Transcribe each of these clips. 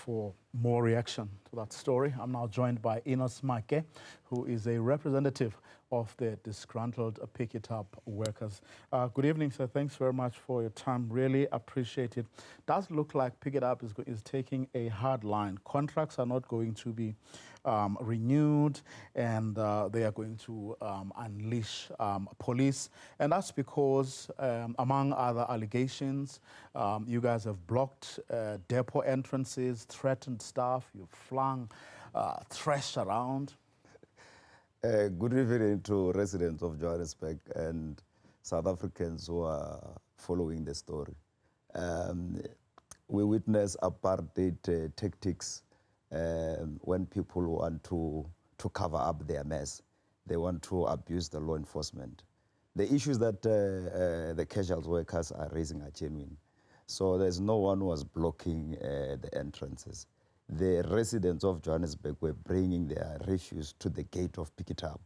for more reaction to that story. I'm now joined by Enos Maake, who is a representative of the disgruntled Pikitup workers. Good evening, sir. Thanks very much for your time. Really appreciate it. Does look like Pikitup is taking a hard line. Contracts are not going to be renewed, and they are going to unleash police. And that's because, among other allegations, you guys have blocked depot entrances, threatened staff, you've flung trash around. Good evening to residents of Johannesburg and South Africans who are following the story. We witness apartheid tactics when people want to cover up their mess. They want to abuse the law enforcement. The issues that the casual workers are raising are genuine. So there's no one who was blocking the entrances. The residents of Johannesburg were bringing their refuse to the gate of Pikitup.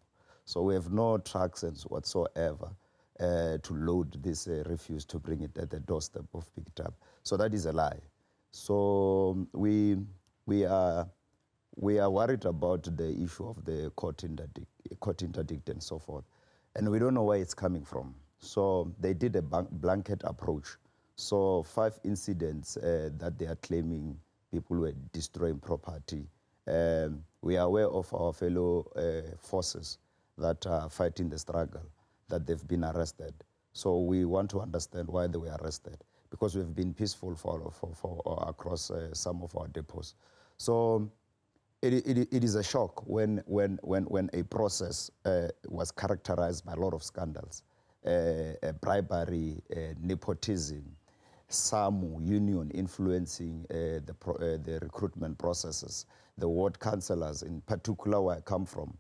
So we have no trucks and whatsoever to load this refuse to bring it at the doorstep of Pikitup. So that is a lie. So we are worried about the issue of the court interdict and so forth. And we don't know where it's coming from. So they did a blanket approach. So 5 incidents that they are claiming people were destroying property. We are aware of our fellow forces that are fighting the struggle, that they've been arrested. So we want to understand why they were arrested, because we've been peaceful for across some of our depots. So it is a shock when a process was characterized by a lot of scandals, bribery, nepotism, some union influencing the recruitment processes, the ward councillors, in particular where I come from.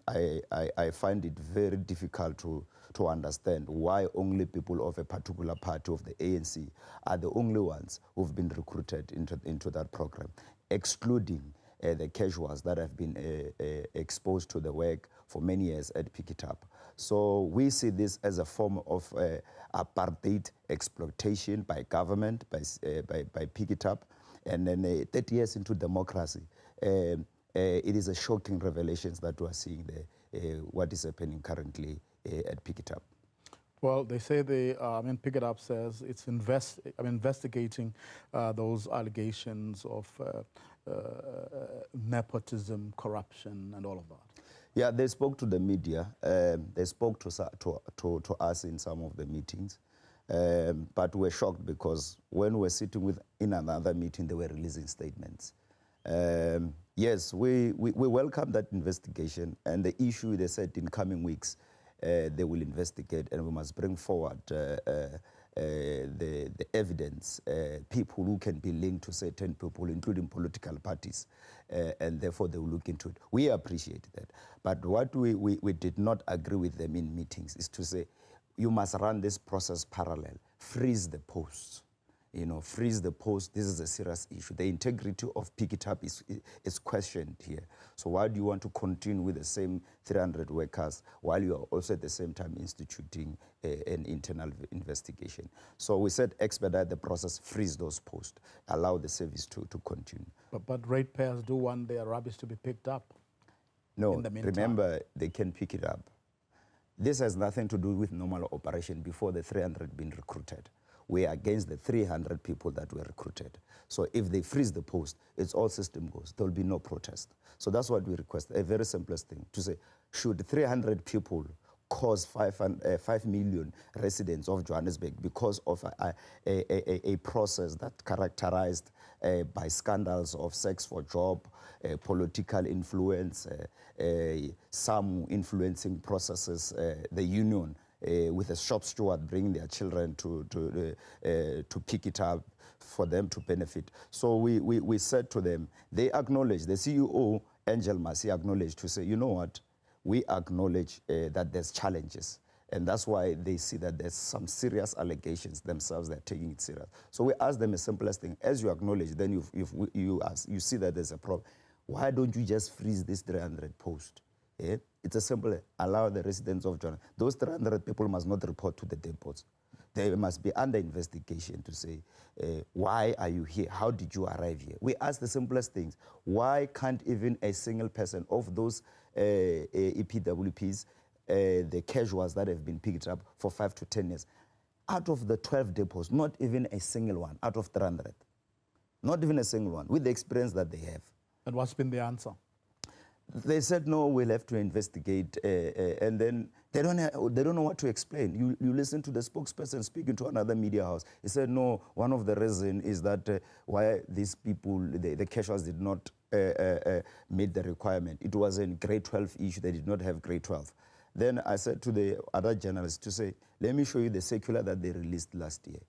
I find it very difficult to understand why only people of a particular party of the ANC are the only ones who've been recruited into that program, excluding the casuals that have been exposed to the work for many years at Pikitup. So we see this as a form of apartheid exploitation by government, by Pikitup, and then 30 years into democracy, it is a shocking revelations that we are seeing there, what is happening currently at Pikitup. Well, they say Pikitup says it's investigating those allegations of nepotism, corruption, and all of that. Yeah, they spoke to the media. They spoke to us in some of the meetings, but we're shocked because when we're sitting in another meeting, they were releasing statements. Yes, we welcome that investigation, and the issue, they said in coming weeks, they will investigate, and we must bring forward the evidence, people who can be linked to certain people, including political parties, and therefore they will look into it. We appreciate that. But what we did not agree with them in meetings is to say, you must run this process parallel, freeze the posts. You know, freeze the post. This is a serious issue. The integrity of Pikitup is questioned here. So why do you want to continue with the same 300 workers while you are also at the same time instituting an internal investigation? So we said expedite the process, freeze those posts, allow the service to continue. But ratepayers do want their rubbish to be picked up. No, remember, they can pick it up. This has nothing to do with normal operation before the 300 been recruited. We are against the 300 people that were recruited. So if they freeze the post, it's all system goes. There will be no protest. So that's what we request, a very simplest thing, to say, should 300 people cause 5 million residents of Johannesburg because of a process that characterized by scandals of sex for job, political influence, some influencing processes, the union, with a shop steward bringing their children to pick it up for them to benefit. So we said to them, they acknowledged, the CEO, Angel Massey, acknowledged to say, you know what, we acknowledge that there's challenges. And that's why they see that there's some serious allegations themselves, they're taking it serious. So we asked them the simplest thing, as you acknowledge, then you see that there's a problem. Why don't you just freeze this 300 post? It's a simple, allow the residents of Johannesburg. Those 300 people must not report to the depots. they must be under investigation to say, why are you here? How did you arrive here? We ask the simplest things. Why can't even a single person of those EPWPs, the casuals that have been picked up for 5 to 10 years, out of the 12 depots, not even a single one out of 300, not even a single one, with the experience that they have. And what's been the answer? They said, no, we'll have to investigate, and then they don't know what to explain. You listen to the spokesperson speaking to another media house. He said, no, one of the reasons is that why these people, the casuals did not meet the requirement. It was in grade 12 issue. They did not have grade 12. Then I said to the other journalists to say, let me show you the circular that they released last year.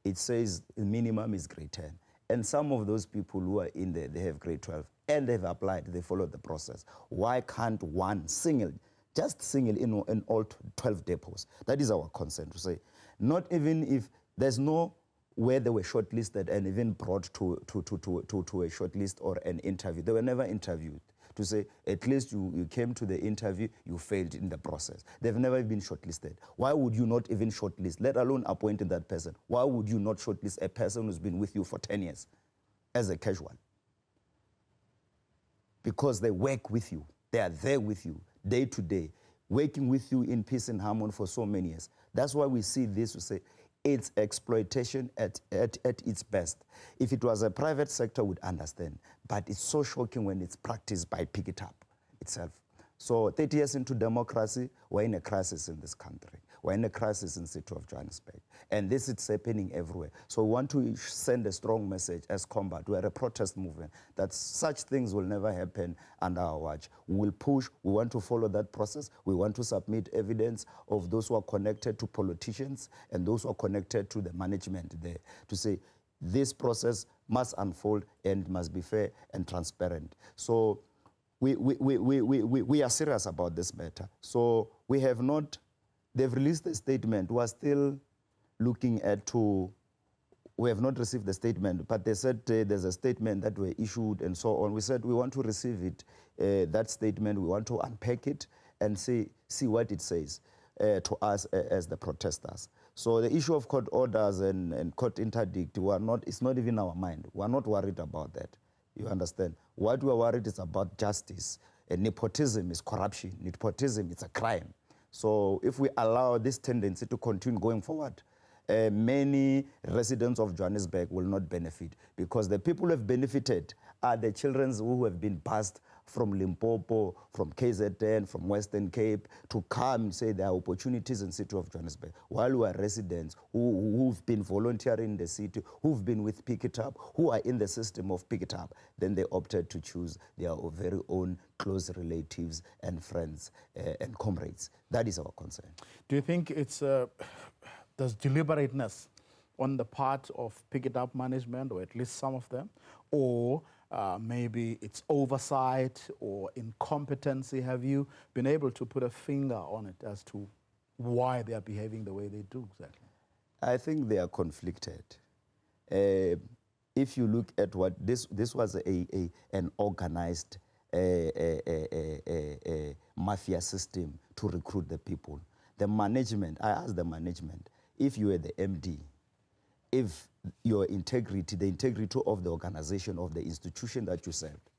It says the minimum is grade 10. And some of those people who are in there, they have grade 12, and they've applied, they followed the process. Why can't one single, just single in all 12 depots? That is our concern, to say, not even if there's no where they were shortlisted and even brought to a shortlist or an interview. They were never interviewed. To say, at least you came to the interview, you failed in the process. They've never been shortlisted. Why would you not even shortlist, let alone appointing that person? Why would you not shortlist a person who's been with you for 10 years as a casual? Because they work with you. They are there with you day to day, working with you in peace and harmony for so many years. That's why we see this, we say, it's exploitation at its best. If it was a private sector, we'd understand. But it's so shocking when it's practiced by Pikitup itself. So 30 years into democracy, we're in a crisis in this country. We're in a crisis in the city of Johannesburg. And this is happening everywhere. So we want to send a strong message as combat. We are a protest movement that such things will never happen under our watch. We will push. We want to follow that process. We want to submit evidence of those who are connected to politicians and those who are connected to the management there to say this process must unfold and must be fair and transparent. So we are serious about this matter. So we have not, they've released a statement. We are still looking at we have not received the statement, but they said there's a statement that were issued and so on. We said we want to receive it, that statement, we want to unpack it and see what it says to us as the protesters. So the issue of court orders and court interdict, it's not even our mind. We're not worried about that. You understand? What we're worried is about justice. And nepotism is corruption. Nepotism is a crime. So if we allow this tendency to continue going forward, many residents of Johannesburg will not benefit, because the people who have benefited are the children who have been passed from Limpopo, from KZN, from Western Cape, to come and say there are opportunities in the city of Johannesburg, while we are residents who've been volunteering in the city, who've been with Pikitup, who are in the system of Pikitup, then they opted to choose their very own close relatives and friends and comrades. That is our concern. Do you think it's there's deliberateness on the part of Pikitup management, or at least some of them, or maybe it's oversight or incompetency? Have you been able to put a finger on it as to why they are behaving the way they do exactly? I think they are conflicted. If you look at what this was an organized mafia system to recruit the people. The management, I asked the management, if you were the MD, if your integrity, the integrity of the organization, of the institution that you served,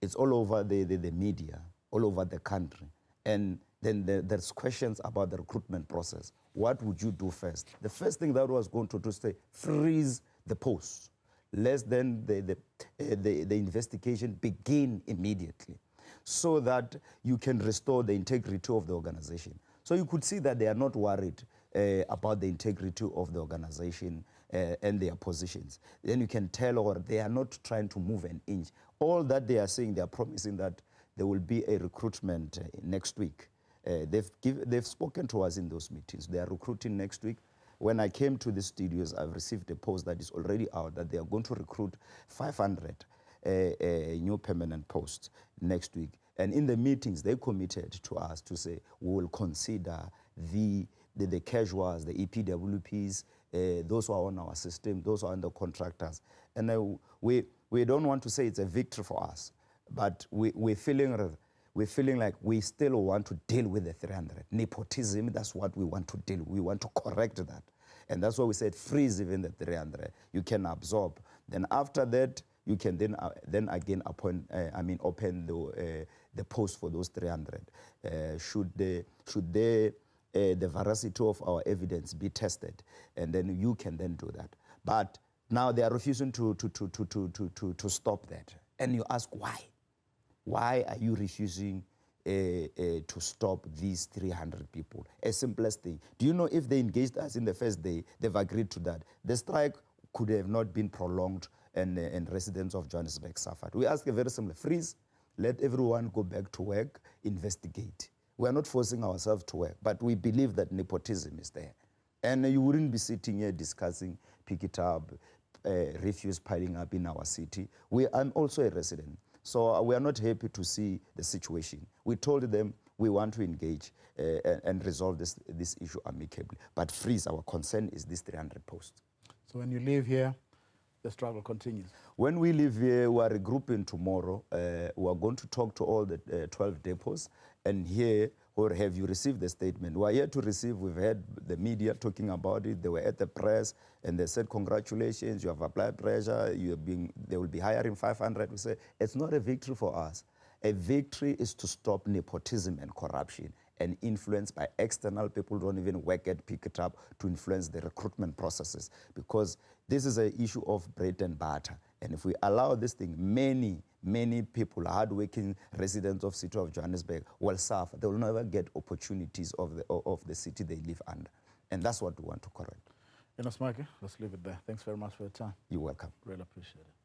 it's all over the media, all over the country, and then there's questions about the recruitment process. What would you do first? The first thing that was going to do is say, freeze the post. Less than the investigation begin immediately, so that you can restore the integrity of the organization. So you could see that they are not worried about the integrity of the organization and their positions. Then you can tell, or they are not trying to move an inch. All that they are saying, they are promising that there will be a recruitment next week. They've spoken to us in those meetings. They are recruiting next week. When I came to the studios, I've received a post that is already out that they are going to recruit 500 new permanent posts next week. And in the meetings, they committed to us to say, we will consider the casuals, the EPWPs, those who are on our system, those who are under contractors. And we don't want to say it's a victory for us, but we're feeling like we still want to deal with the 300. Nepotism, that's what we want to deal with. We want to correct that. And that's why we said freeze even the 300. You can absorb. Then after that, you can then again appoint, open the post for those 300. Should the veracity of our evidence be tested, and then you can then do that. But now they are refusing to stop that. And you ask why? Why are you refusing to stop these 300 people? A simplest thing. Do you know if they engaged us in the first day, they've agreed to that, the strike could have not been prolonged and residents of Johannesburg suffered. We ask a very similar freeze, let everyone go back to work, investigate. We are not forcing ourselves to work, but we believe that nepotism is there. And you wouldn't be sitting here discussing Pikitup, refuse piling up in our city. I'm also a resident, so we are not happy to see the situation. We told them we want to engage and resolve this issue amicably, but freeze, our concern is this 300 posts. So when you leave here, the struggle continues. When we leave here, we are regrouping tomorrow. We are going to talk to all the 12 depots and hear, or have you received the statement? We are here to receive. We've heard the media talking about it. They were at the press and they said, congratulations, you have applied pressure, they will be hiring 500. We say, it's not a victory for us. A victory is to stop nepotism and corruption and influence by external people who don't even work at Pikitup to influence the recruitment processes, because this is an issue of bread and butter. And if we allow this thing, many people, hardworking residents of the city of Johannesburg, will suffer. They will never get opportunities of the city they live under. And that's what we want to correct. Enos Maake, let's leave it there. Thanks very much for your time. You're welcome. Really appreciate it.